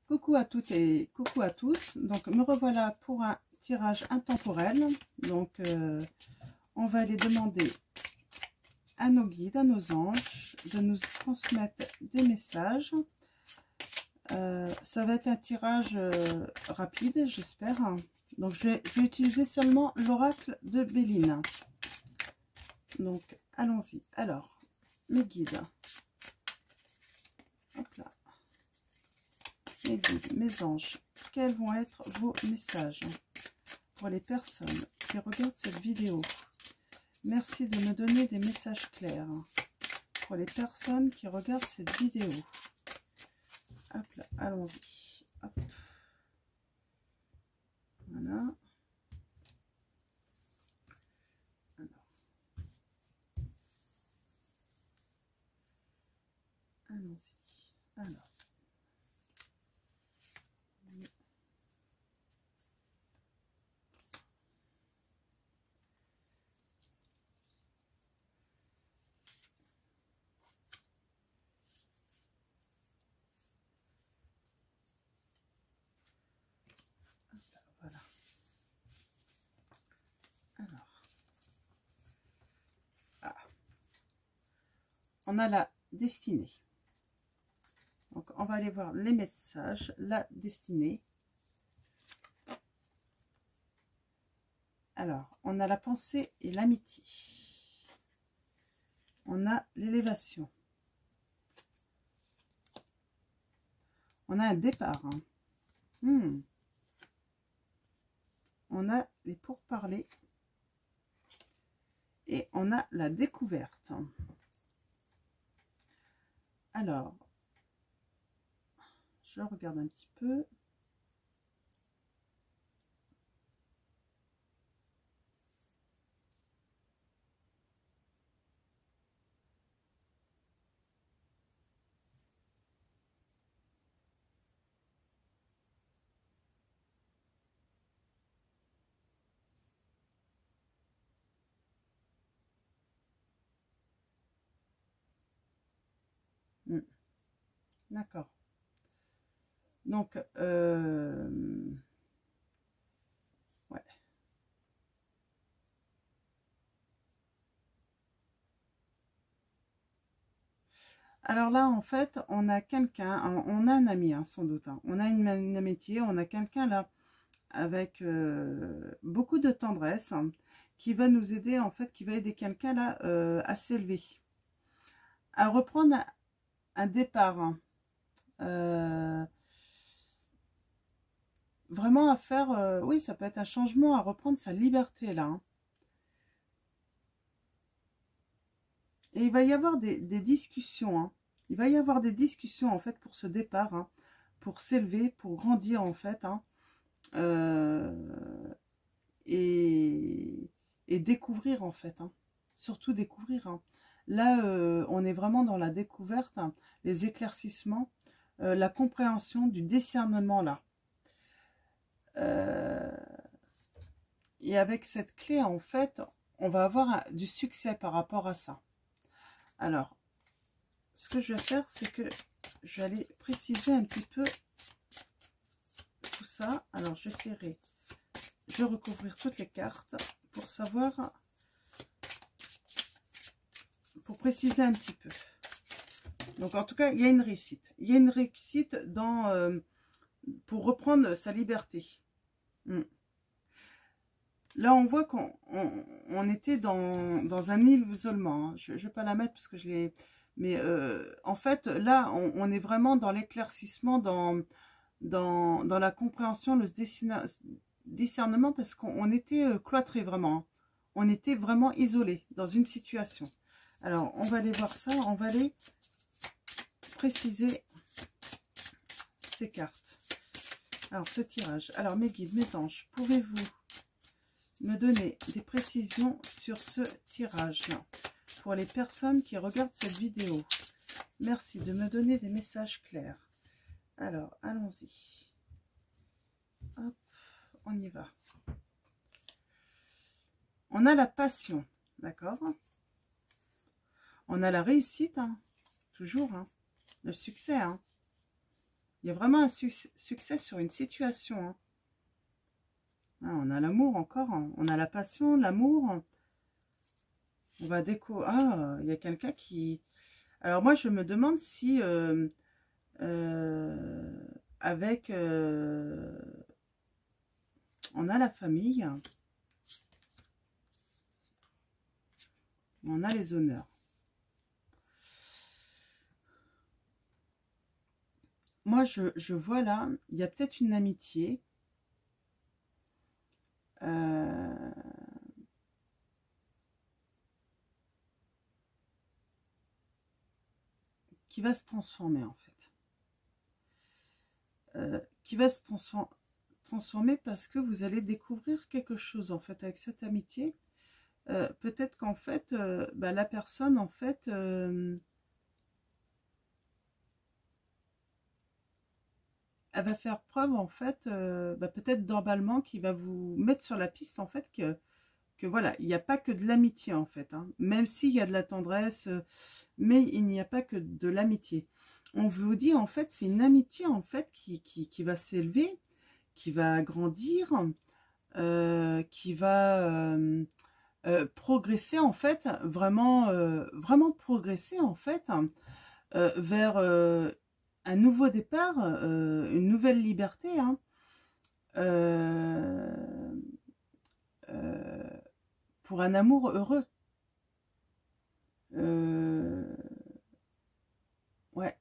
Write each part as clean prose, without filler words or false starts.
Coucou à toutes et coucou à tous. Donc me revoilà pour un tirage intemporel. Donc on va aller demander à nos guides, à nos anges, de nous transmettre des messages. Ça va être un tirage rapide, j'espère. Donc je vais utiliser seulement l'oracle de Béline. Donc allons-y. Alors, mes guides. Hop là. Mes guides, mes anges, quels vont être vos messages pour les personnes qui regardent cette vidéo? Merci de me donner des messages clairs pour les personnes qui regardent cette vidéo. Hop là, allons-y. Voilà. Alors. Allons-y. Alors. Voilà. Alors. Ah. On a la destinée. Donc, on va aller voir les messages, la destinée. Alors, on a la pensée et l'amitié. On a l'élévation. On a un départ. On a les pourparlers. Et on a la découverte. Alors, je regarde un petit peu. D'accord. Donc, ouais. Alors là, en fait, on a quelqu'un, on a un ami, hein, sans doute. Hein. On a une amitié, on a quelqu'un là avec beaucoup de tendresse hein, qui va nous aider, en fait, qui va aider quelqu'un là à s'élever, à reprendre un départ. Hein. Vraiment à faire, oui, ça peut être un changement, à reprendre sa liberté là. Hein. Et il va y avoir des discussions. Hein. Il va y avoir des discussions en fait pour ce départ, hein, pour s'élever, pour grandir en fait. Hein, et découvrir en fait. Hein, surtout découvrir. Hein. Là, on est vraiment dans la découverte, hein, les éclaircissements, la compréhension du discernement là. Et avec cette clé, en fait, on va avoir du succès par rapport à ça. Alors, ce que je vais faire, c'est que je vais aller préciser un petit peu tout ça. Alors, je vais recouvrir toutes les cartes pour savoir, pour préciser un petit peu. Donc, en tout cas, il y a une réussite. Il y a une réussite dans, pour reprendre sa liberté. Là, on voit qu'on était dans un isolement. Hein. Je ne vais pas la mettre parce que je l'ai... Mais en fait, là, on est vraiment dans l'éclaircissement, dans la compréhension, le discernement, parce qu'on était cloîtrés vraiment. Hein. On était vraiment isolés dans une situation. Alors, on va aller voir ça. On va aller préciser ces cartes. Alors, ce tirage. Alors, mes guides, mes anges, pouvez-vous me donner des précisions sur ce tirage pour les personnes qui regardent cette vidéo? Merci de me donner des messages clairs. Alors, allons-y. Hop, on y va. On a la passion, d'accord? On a la réussite, hein, toujours, hein, le succès, hein, Il y a vraiment un succès sur une situation. Hein. Ah, on a l'amour encore, hein. On a la passion, l'amour. On va découvrir... Ah, il y a quelqu'un qui... Alors moi, je me demande si... avec... on a la famille. On a les honneurs. Moi, je vois là, il y a peut-être une amitié. Qui va se transformer, en fait. Qui va se transformer parce que vous allez découvrir quelque chose, en fait, avec cette amitié. Peut-être qu'en fait, la personne, en fait... elle va faire preuve, en fait, peut-être d'emballement qui va vous mettre sur la piste, en fait, que voilà, il n'y a pas que de l'amitié, en fait. Hein, même s'il y a de la tendresse, mais il n'y a pas que de l'amitié. On vous dit, en fait, c'est une amitié, en fait, qui va s'élever, qui va grandir, qui va progresser, en fait, vraiment, vraiment progresser, en fait, vers... un nouveau départ, une nouvelle liberté, hein, pour un amour heureux. Ouais.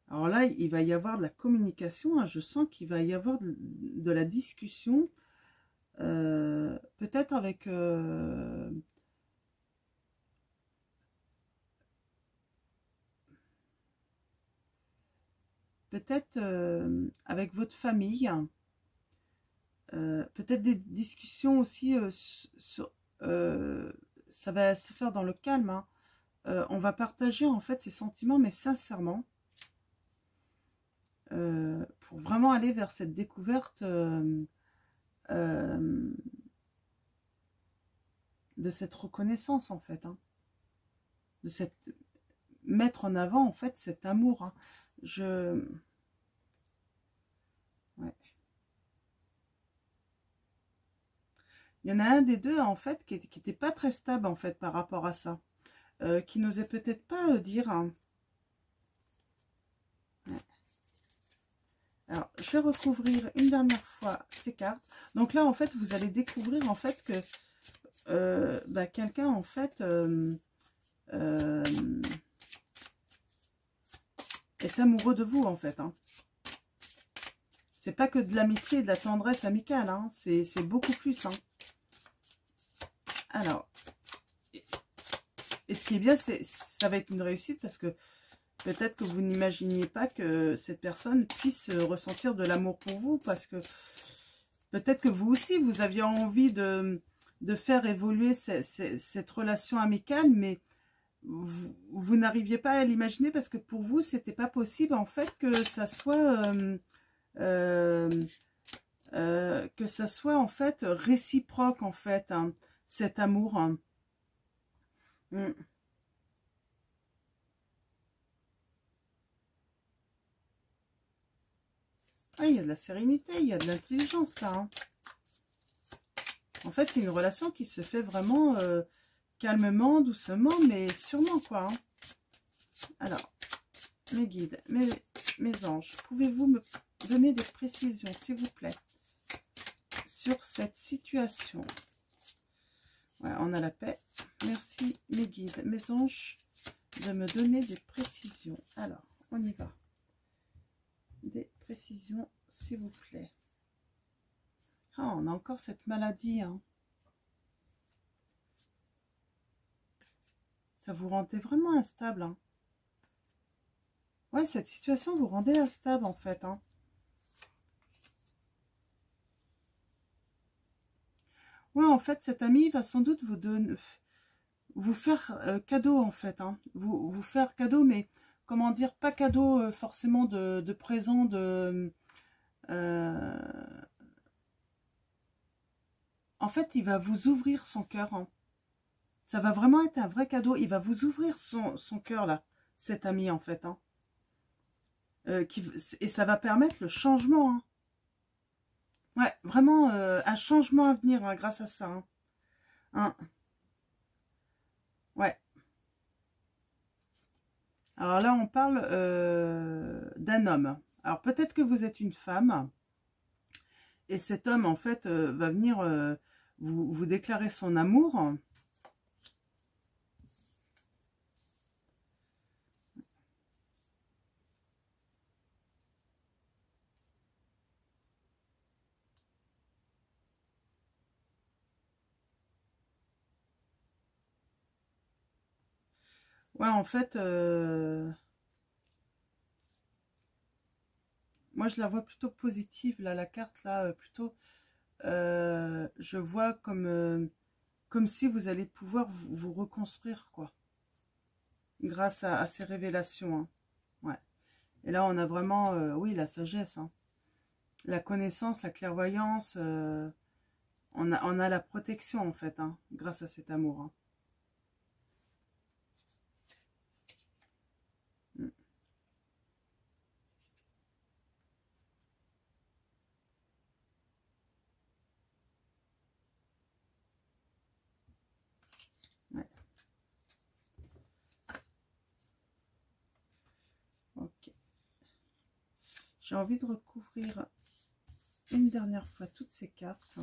Alors là, il va y avoir de la communication, hein, je sens qu'il va y avoir de la discussion, peut-être avec... peut-être avec votre famille, peut-être des discussions aussi, ça va se faire dans le calme, hein. On va partager en fait ses sentiments, mais sincèrement, pour vraiment aller vers cette découverte de cette reconnaissance en fait, hein, de cette mettre en avant en fait cet amour, hein. Ouais. Il y en a un des deux en fait qui était pas très stable en fait par rapport à ça, qui n'osait peut-être pas dire, hein. Ouais. Alors, je vais recouvrir une dernière fois ces cartes. Donc là, en fait, vous allez découvrir en fait que quelqu'un en fait est amoureux de vous en fait, hein. C'est pas que de l'amitié et de la tendresse amicale, hein. C'est beaucoup plus, hein. Alors, et ce qui est bien, ça va être une réussite parce que peut-être que vous n'imaginiez pas que cette personne puisse ressentir de l'amour pour vous, parce que peut-être que vous aussi, vous aviez envie de faire évoluer cette relation amicale, mais vous n'arriviez pas à l'imaginer parce que pour vous, c'était pas possible en fait que ça soit en fait réciproque en fait, hein, cet amour, hein. Ah, il y a de la sérénité, il y a de l'intelligence là, hein. En fait, c'est une relation qui se fait vraiment calmement, doucement, mais sûrement, quoi, hein. Alors, mes guides, mes anges, pouvez-vous me donner des précisions, s'il vous plaît, sur cette situation? Ouais, on a la paix. Merci, mes guides, mes anges, de me donner des précisions. Alors, on y va. Des précisions, s'il vous plaît. Ah, on a encore cette maladie, hein. Ça vous rendait vraiment instable, hein. Ouais, cette situation vous rendait instable, en fait, hein. Ouais, en fait, cet ami va sans doute vous faire cadeau, en fait, hein. Vous faire cadeau, mais comment dire, pas cadeau forcément de présent, en fait, il va vous ouvrir son cœur, hein. Ça va vraiment être un vrai cadeau. Il va vous ouvrir son cœur, là, cet ami, en fait, hein. et ça va permettre le changement. Hein. Ouais, vraiment un changement à venir hein, grâce à ça. Hein. Hein. Ouais. Alors là, on parle d'un homme. Alors peut-être que vous êtes une femme. Et cet homme, en fait, va venir vous déclarer son amour. Ouais, en fait, moi, je la vois plutôt positive, là, la carte, là, plutôt, je vois comme si vous allez pouvoir vous reconstruire, quoi, grâce à ces révélations. Hein. Ouais. Et là, on a vraiment, oui, la sagesse, hein. La connaissance, la clairvoyance, on a la protection, en fait, hein, grâce à cet amour. Hein. Mm. Ouais. Ok. J'ai envie de recouvrir une dernière fois toutes ces cartes.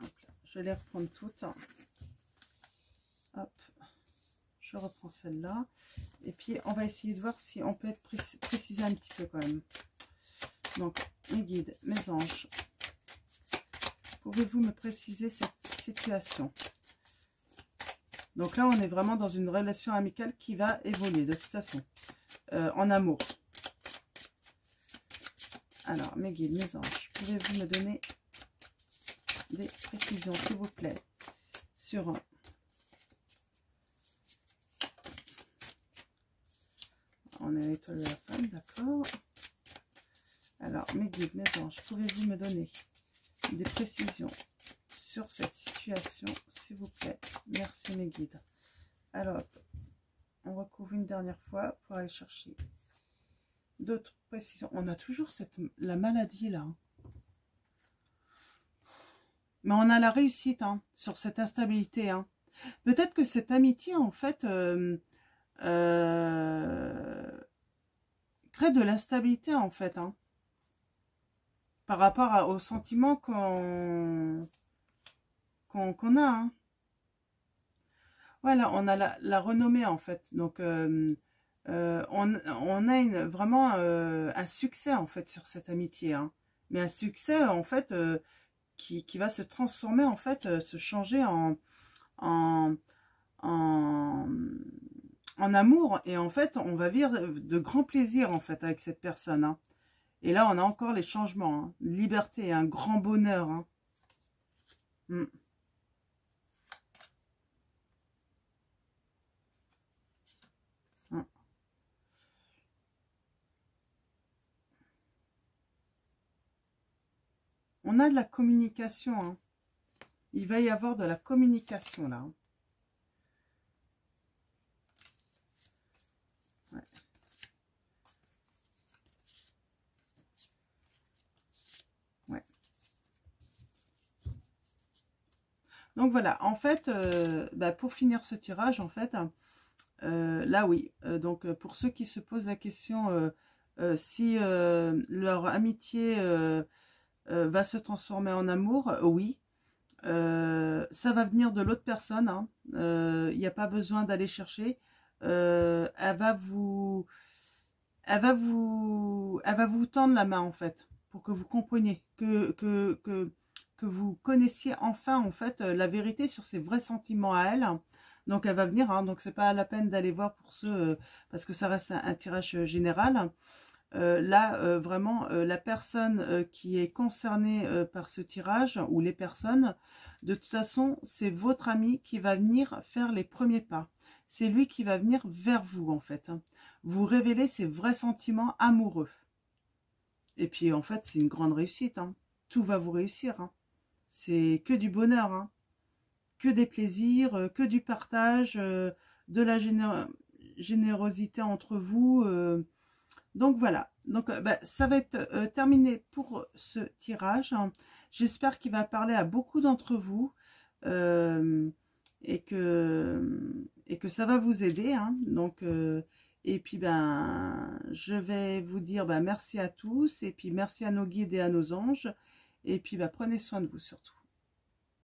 Hop là. Je vais les reprendre toutes. Hop. Je reprends celle-là. Et puis, on va essayer de voir si on peut être précisé un petit peu quand même. Donc, mes guides, mes anges, pouvez-vous me préciser cette situation? Donc là, on est vraiment dans une relation amicale qui va évoluer de toute façon, en amour. Alors, mes guides, mes anges, pouvez-vous me donner des précisions, s'il vous plaît, sur... On est à l'étoile de la femme, d'accord. Alors, mes guides, mes anges, pouvez-vous me donner des précisions sur cette situation, s'il vous plaît? Merci, mes guides. Alors, on recouvre une dernière fois pour aller chercher d'autres précisions. On a toujours la maladie, là. Mais on a la réussite hein, sur cette instabilité. Hein. Peut-être que cette amitié, en fait, crée de l'instabilité, en fait. Hein, par rapport aux sentiments qu'on a. Hein. Voilà, on a la renommée, en fait. Donc, on a vraiment un succès, en fait, sur cette amitié. Hein. Mais un succès, en fait... qui va se transformer, en fait, se changer en, en, en amour. Et en fait, on va vivre de grands plaisirs, en fait, avec cette personne. Hein. Et là, on a encore les changements. Hein. Liberté, un grand bonheur. Hein. Mm. Mm. On a de la communication. Hein. Il va y avoir de la communication, là. Hein. Ouais. Donc voilà, en fait, pour finir ce tirage, en fait, là oui, donc pour ceux qui se posent la question si leur amitié va se transformer en amour, oui, ça va venir de l'autre personne, hein. Il n'y a pas besoin d'aller chercher, elle va vous tendre la main en fait, pour que vous compreniez, que vous connaissiez enfin en fait la vérité sur ses vrais sentiments à elle. Donc elle va venir, hein, donc c'est pas la peine d'aller voir pour ceux, parce que ça reste un tirage général. Là, vraiment, la personne qui est concernée par ce tirage, ou les personnes, de toute façon, c'est votre ami qui va venir faire les premiers pas. C'est lui qui va venir vers vous, en fait. Hein. Vous révéler ses vrais sentiments amoureux. Et puis, en fait, c'est une grande réussite. Hein. Tout va vous réussir. Hein. C'est que du bonheur. Hein. que des plaisirs, que du partage, de la générosité entre vous. Donc voilà, donc bah, ça va être terminé pour ce tirage. J'espère qu'il va parler à beaucoup d'entre vous et que ça va vous aider. Hein. Donc, et puis ben, je vais vous dire ben, merci à tous et puis merci à nos guides et à nos anges. Et puis ben, prenez soin de vous surtout.